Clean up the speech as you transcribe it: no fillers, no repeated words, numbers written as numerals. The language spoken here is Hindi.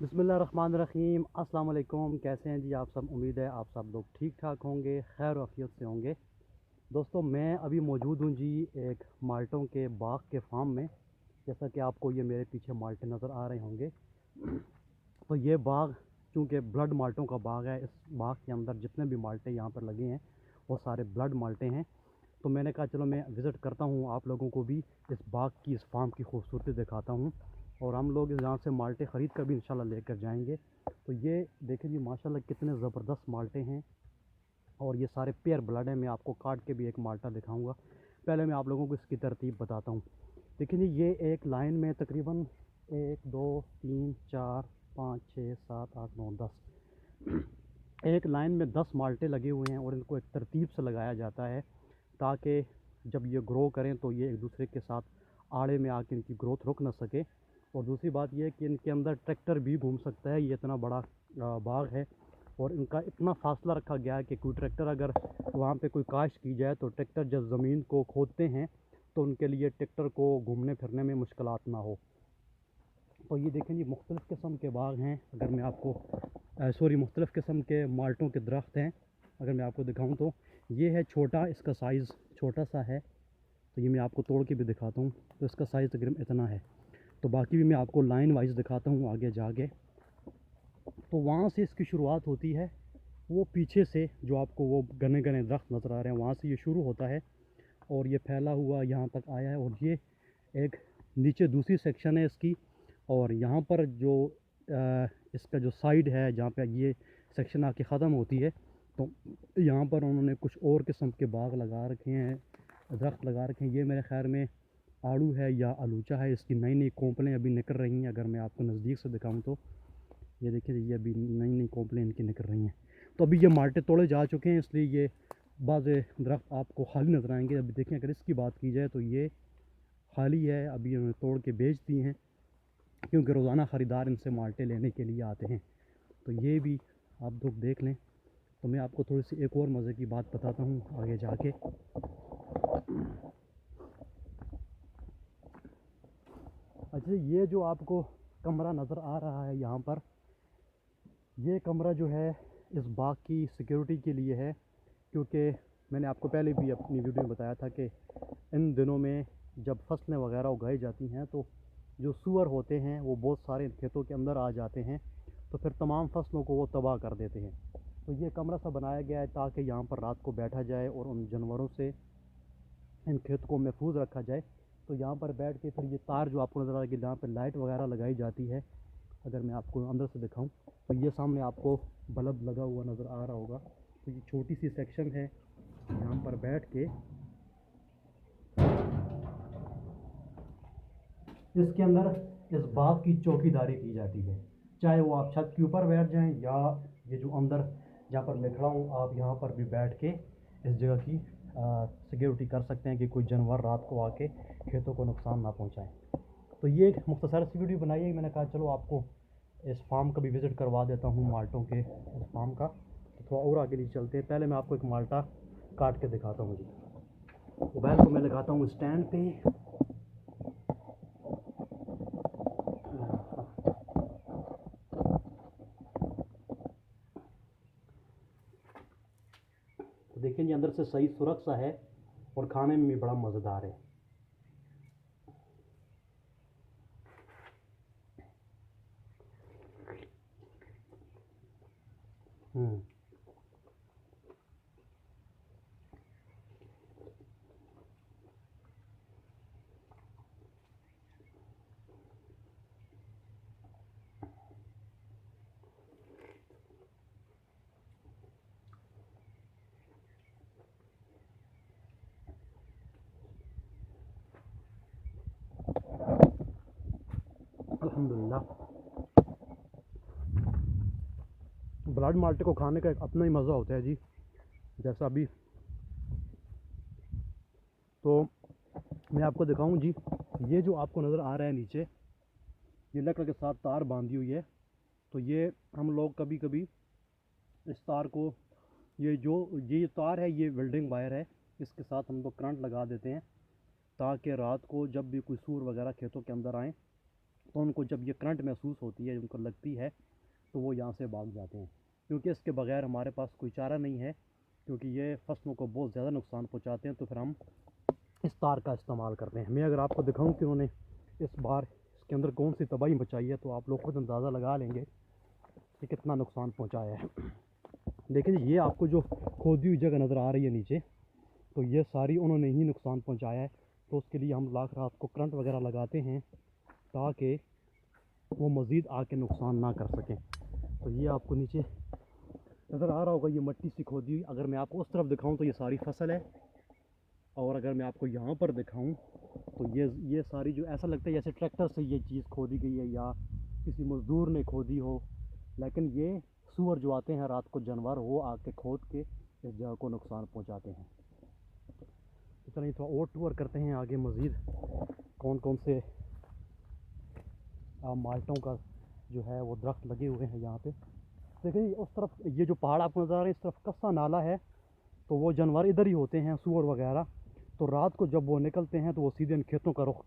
बिस्मिल्लाहिर्रहमानिर्रहीम। अस्सलाम वालेकुम। कैसे हैं जी आप सब? उम्मीद है आप सब लोग ठीक ठाक होंगे, खैर आफियत से होंगे। दोस्तों, मैं अभी मौजूद हूँ जी एक माल्टों के बाग के फार्म में। जैसा कि आपको ये मेरे पीछे माल्टे नज़र आ रहे होंगे। तो ये बाग चूँकि ब्लड माल्टों का बाग है, इस बाग के अंदर जितने भी माल्टे यहाँ पर लगे हैं वो सारे ब्लड माल्टे हैं। तो मैंने कहा चलो मैं विज़िट करता हूँ, आप लोगों को भी इस बाग की, इस फार्म की खूबसूरती दिखाता हूँ। और हम लोग यहाँ से माल्टे ख़रीद कर भी इंशाल्लाह लेकर जाएंगे। तो ये देखें जी, माशाल्लाह कितने ज़बरदस्त माल्टे हैं। और ये सारे पेयर ब्लड हैं। मैं आपको काट के भी एक माल्टा दिखाऊंगा। पहले मैं आप लोगों को इसकी तरतीब बताता हूँ। देखिए जी, ये एक लाइन में तकरीबन 1 2 3 4 5 6 7 8 9 10 एक लाइन में 10 माल्टे लगे हुए हैं और इनको एक तरतीब से लगाया जाता है ताकि जब ये ग्रो करें तो ये एक दूसरे के साथ आड़े में आके इनकी ग्रोथ रुक ना सके। और दूसरी बात यह है कि इनके अंदर ट्रैक्टर भी घूम सकता है। ये इतना बड़ा बाग है और इनका इतना फासला रखा गया है कि कोई ट्रैक्टर अगर वहाँ पे कोई काश्त की जाए तो ट्रैक्टर जब ज़मीन को खोदते हैं तो उनके लिए ट्रैक्टर को घूमने फिरने में मुश्किलात ना हो। तो ये देखें जी, मुख्तलिफ़ किस्म के बाग हैं। अगर मैं आपको मुख्तलिफ़ किस्म के माल्टों के दरख्त हैं, अगर मैं आपको दिखाऊं तो ये है छोटा, इसका साइज़ छोटा सा है। तो ये मैं आपको तोड़ के भी दिखाता हूँ। तो इसका साइज़ तकरीबन इतना है। तो बाकी भी मैं आपको लाइन वाइज दिखाता हूँ आगे जाके। तो वहाँ से इसकी शुरुआत होती है, वो पीछे से जो आपको वो घने घने दरख्त नज़र आ रहे हैं वहाँ से ये शुरू होता है और ये फैला हुआ यहाँ तक आया है। और ये एक नीचे दूसरी सेक्शन है इसकी। और यहाँ पर जो इसका जो साइड है जहाँ पे ये सेक्शन आके ख़त्म होती है, तो यहाँ पर उन्होंने कुछ और किस्म के बाग लगा रखे हैं, दरख्त लगा रखे हैं। ये मेरे ख़्याल में आड़ू है या आलूचा है। इसकी नई नई कोंपलें अभी निकल रही हैं। अगर मैं आपको नज़दीक से दिखाऊँ तो ये देखिए, ये अभी नई नई कोंपलें इनकी निकल रही हैं। तो अभी ये माल्टे तोड़े जा चुके हैं, इसलिए ये बाज़ दरख्त आपको खाली नज़र आएंगे। अभी देखें, अगर इसकी बात की जाए तो ये खाली है, अभी उन्होंने तोड़ के बेच दी हैं क्योंकि रोज़ाना ख़रीदार इनसे माल्टे लेने के लिए आते हैं। तो ये भी आप लोग देख लें। तो मैं आपको थोड़ी सी एक और मज़े की बात बताता हूँ आगे जाके। अच्छा, ये जो आपको कमरा नज़र आ रहा है यहाँ पर, ये कमरा जो है इस बाग की सिक्योरिटी के लिए है। क्योंकि मैंने आपको पहले भी अपनी वीडियो में बताया था कि इन दिनों में जब फसलें वगैरह उगाई जाती हैं तो जो सूअर होते हैं वो बहुत सारे खेतों के अंदर आ जाते हैं, तो फिर तमाम फसलों को वो तबाह कर देते हैं। तो ये कमरा सा बनाया गया है ताकि यहाँ पर रात को बैठा जाए और उन जानवरों से इन खेत को महफूज रखा जाए। तो यहाँ पर बैठ के फिर ये तार जो आपको नज़र आ रहा है कि जहाँ पर लाइट वगैरह लगाई जाती है, अगर मैं आपको अंदर से दिखाऊं तो ये सामने आपको बल्ब लगा हुआ नज़र आ रहा होगा। तो ये छोटी सी सेक्शन है, यहाँ पर बैठ के इसके अंदर इस बाग की चौकीदारी की जाती है। चाहे वो आप छत के ऊपर बैठ जाएं या ये जो अंदर जहाँ पर मैं खड़ा हूँ, आप यहाँ पर भी बैठ के इस जगह की सिक्योरिटी कर सकते हैं कि कोई जानवर रात को आके खेतों को नुकसान ना पहुँचाएँ। तो ये एक मुख्तसर सी वीडियो बनाई है। मैंने कहा चलो आपको इस फार्म का भी विज़िट करवा देता हूँ, माल्टों के इस फार्म का। तो थोड़ा और आगे नीचे चलते हैं। पहले मैं आपको एक माल्टा काट के दिखाता हूँ जी। मोबाइल को मैं लगाता हूँ स्टैंड पे। तो देखिए जी, अंदर से सही सुरक्षा है और खाने में भी बड़ा मज़ेदार है। हम्म अल्हम्दुलिल्लाह। ब्लड माल्टे को खाने का एक अपना ही मज़ा होता है जी। जैसा अभी, तो मैं आपको दिखाऊं जी, ये जो आपको नज़र आ रहा है नीचे, ये लकड़ के साथ तार बांधी हुई है। तो ये हम लोग कभी कभी इस तार को, ये तार है, ये वेल्डिंग वायर है, इसके साथ हम लोग करंट लगा देते हैं ताकि रात को जब भी कोई सूर वगैरह खेतों के अंदर आए तो उनको जब ये करंट महसूस होती है, उनको लगती है, तो वो यहाँ से भाग जाते हैं। क्योंकि इसके बगैर हमारे पास कोई चारा नहीं है, क्योंकि ये फसलों को बहुत ज़्यादा नुकसान पहुँचाते हैं। तो फिर हम इस तार का इस्तेमाल करते हैं। मैं अगर आपको दिखाऊं कि उन्होंने इस बार इसके अंदर कौन सी तबाही मचाई है, तो आप लोग खुद अंदाज़ा लगा लेंगे कि कितना नुकसान पहुँचाया है। देखिए ये आपको जो खोदी हुई जगह नज़र आ रही है नीचे, तो ये सारी उन्होंने ही नुकसान पहुँचाया है। तो उसके लिए हम रात को करंट वगैरह लगाते हैं, ताकि वो मज़ीद आके नुकसान ना कर सकें। तो ये आपको नीचे नज़र आ रहा होगा, ये मट्टी सी खोदी हुई। अगर मैं आपको उस तरफ दिखाऊं तो ये सारी फसल है, और अगर मैं आपको यहाँ पर दिखाऊं तो ये सारी जो ऐसा लगता है जैसे ट्रैक्टर से ये चीज़ खोदी गई है या किसी मज़दूर ने खोदी हो। लेकिन ये सूअर जो आते हैं रात को, जानवर, वो आके खोद के इस जगह को नुकसान पहुँचाते हैं। तो चलिए थोड़ा और टूर करते हैं आगे मज़ीद, कौन कौन से माल्टों का जो है वो दरख्त लगे हुए हैं यहाँ पे। देखिए उस तरफ ये जो पहाड़ आपको नज़र आ रहे हैं, इस तरफ कस्सा नाला है, तो वो जानवर इधर ही होते हैं, सूअर वगैरह। तो रात को जब वो निकलते हैं तो वो सीधे इन खेतों का रुख